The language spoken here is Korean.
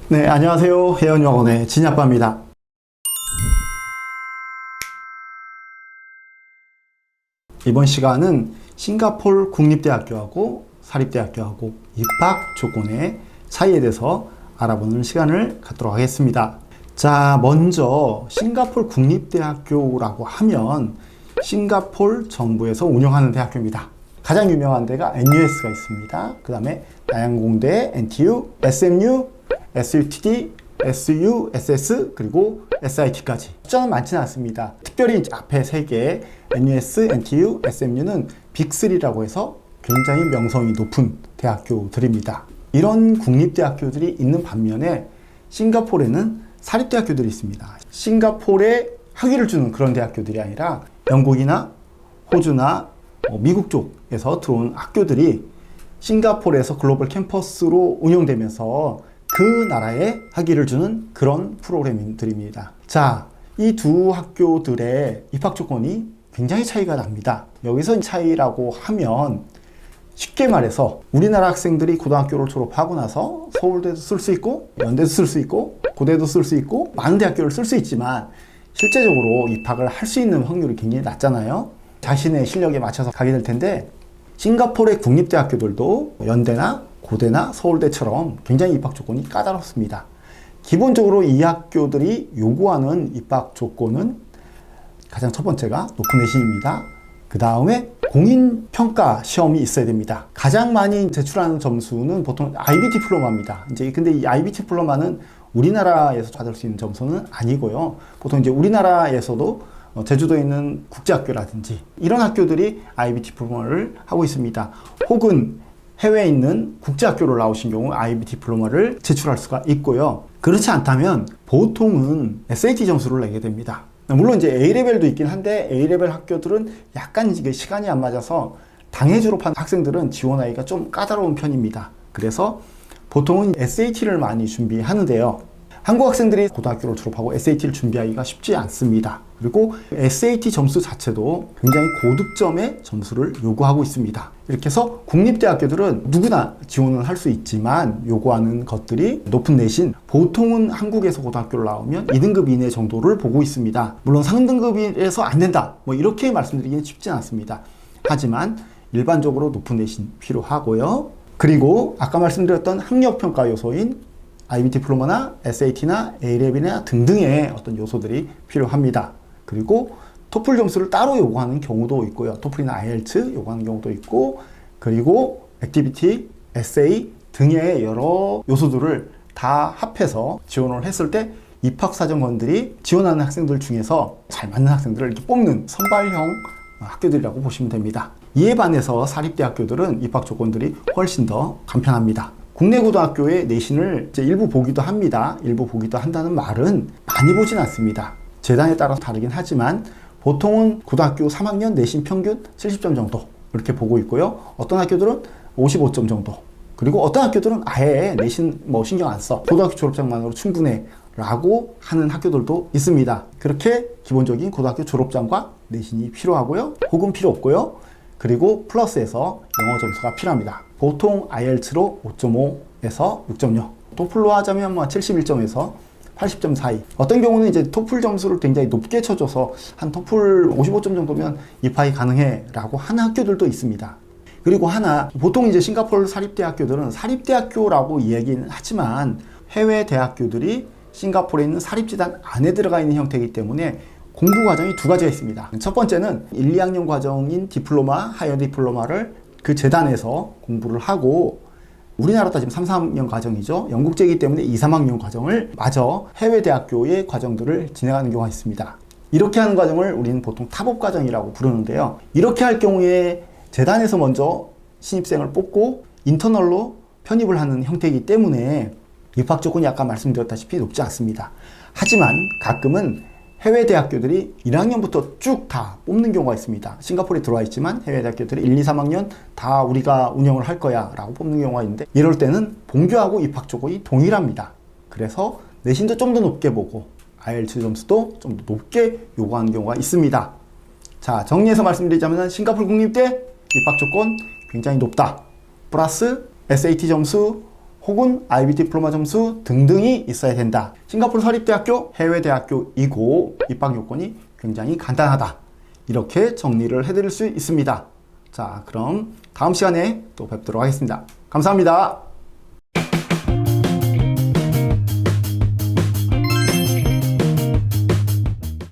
네, 안녕하세요. 혜연여학원의 진아빠입니다. 이번 시간은 싱가포르 국립대학교하고 사립대학교하고 입학 조건의 차이에 대해서 알아보는 시간을 갖도록 하겠습니다. 자, 먼저 싱가포르 국립대학교라고 하면 싱가포르 정부에서 운영하는 대학교입니다. 가장 유명한 데가 NUS가 있습니다. 그 다음에 나양공대, NTU, SMU, SUTD, SU, SS, 그리고 SIT까지. 숫자는 많지는 않습니다. 특별히 앞에 3개, NUS, NTU, SMU는 빅3라고 해서 굉장히 명성이 높은 대학교들입니다. 이런 국립대학교들이 있는 반면에 싱가포르에는 사립대학교들이 있습니다. 싱가포르에 학위를 주는 그런 대학교들이 아니라 영국이나 호주나 미국 쪽에서 들어온 학교들이 싱가포르에서 글로벌 캠퍼스로 운영되면서 그 나라에 학위를 주는 그런 프로그램들입니다. 자, 이 두 학교들의 입학 조건이 굉장히 차이가 납니다. 여기서 차이라고 하면 쉽게 말해서 우리나라 학생들이 고등학교를 졸업하고 나서 서울대도 쓸 수 있고 연대도 쓸 수 있고 고대도 쓸 수 있고 많은 대학교를 쓸 수 있지만 실제적으로 입학을 할 수 있는 확률이 굉장히 낮잖아요. 자신의 실력에 맞춰서 가게 될 텐데 싱가포르의 국립대학교들도 연대나 고대나 서울대처럼 굉장히 입학 조건이 까다롭습니다. 기본적으로 이 학교들이 요구하는 입학 조건은 가장 첫 번째가 높은 내신입니다. 그 다음에 공인평가 시험이 있어야 됩니다. 가장 많이 제출하는 점수는 보통 IB 디플로마입니다. 근데 이 IB 디플로마는 우리나라에서 받을 수 있는 점수는 아니고요. 보통 우리나라에서도 제주도에 있는 국제학교라든지 이런 학교들이 IB 디플로마를 하고 있습니다. 혹은 해외에 있는 국제학교를 나오신 경우 IB 디플로마를 제출할 수가 있고요. 그렇지 않다면 보통은 SAT 점수를 내게 됩니다. 물론 A레벨도 있긴 한데 A레벨 학교들은 약간 시간이 안 맞아서 당해 졸업한 학생들은 지원하기가 좀 까다로운 편입니다. 그래서 보통은 SAT를 많이 준비하는데요. 한국 학생들이 고등학교를 졸업하고 SAT를 준비하기가 쉽지 않습니다. 그리고 SAT 점수 자체도 굉장히 고득점의 점수를 요구하고 있습니다. 이렇게 해서 국립대학교들은 누구나 지원을 할 수 있지만 요구하는 것들이 높은 내신, 보통은 한국에서 고등학교를 나오면 2등급 이내 정도를 보고 있습니다. 물론 상등급에서 안 된다, 이렇게 말씀드리기는 쉽지 않습니다. 하지만 일반적으로 높은 내신 필요하고요. 그리고 아까 말씀드렸던 학력평가 요소인 IB 디플로마나 SAT나 A레벨이나 등등의 어떤 요소들이 필요합니다. 그리고 토플 점수를 따로 요구하는 경우도 있고요. 토플이나 IELTS 요구하는 경우도 있고, 그리고 액티비티, 에세이 등의 여러 요소들을 다 합해서 지원을 했을 때 입학사정관들이 지원하는 학생들 중에서 잘 맞는 학생들을 이렇게 뽑는 선발형 학교들이라고 보시면 됩니다. 이에 반해서 사립대학교들은 입학 조건들이 훨씬 더 간편합니다. 국내 고등학교의 내신을 일부 보기도 합니다. 일부 보기도 한다는 말은 많이 보진 않습니다. 재단에 따라서 다르긴 하지만 보통은 고등학교 3학년 내신 평균 70점 정도 이렇게 보고 있고요. 어떤 학교들은 55점 정도, 그리고 어떤 학교들은 아예 내신 신경 안 써, 고등학교 졸업장만으로 충분해 라고 하는 학교들도 있습니다. 그렇게 기본적인 고등학교 졸업장과 내신이 필요하고요. 혹은 필요 없고요. 그리고 플러스에서 영어 점수가 필요합니다. 보통 IELTS로 5.5에서 6.0, 토플로 하자면 71점에서 80점 사이. 어떤 경우는 토플 점수를 굉장히 높게 쳐줘서 한 토플 55점 정도면 입학이 가능해 라고 하는 학교들도 있습니다. 그리고 보통 싱가포르 사립대학교들은 사립대학교라고 이야기는 하지만 해외 대학교들이 싱가포르에 있는 사립재단 안에 들어가 있는 형태이기 때문에 공부 과정이 두 가지가 있습니다. 첫 번째는 1, 2학년 과정인 디플로마, 하이어 디플로마를 그 재단에서 공부를 하고, 우리나라 따지면 3, 4학년 과정이죠. 영국제이기 때문에 2, 3학년 과정을 마저 해외 대학교의 과정들을 진행하는 경우가 있습니다. 이렇게 하는 과정을 우리는 보통 탑업 과정이라고 부르는데요. 이렇게 할 경우에 재단에서 먼저 신입생을 뽑고 인터널로 편입을 하는 형태이기 때문에 입학 조건이 아까 말씀드렸다시피 높지 않습니다. 하지만 가끔은 해외 대학교들이 1학년부터 쭉 다 뽑는 경우가 있습니다. 싱가포르에 들어와 있지만 해외 대학교들이 1, 2, 3학년 다 우리가 운영을 할 거야 라고 뽑는 경우가 있는데, 이럴 때는 본교하고 입학 조건이 동일합니다. 그래서 내신도 좀 더 높게 보고 IELTS 점수도 좀 더 높게 요구하는 경우가 있습니다. 자, 정리해서 말씀드리자면 싱가포르 국립대 입학 조건 굉장히 높다. 플러스 SAT 점수 혹은 IB 디플로마 점수 등등이 있어야 된다. 싱가포르 사립대학교 해외대학교이고 입학 요건이 굉장히 간단하다. 이렇게 정리를 해드릴 수 있습니다. 자, 그럼 다음 시간에 또 뵙도록 하겠습니다. 감사합니다.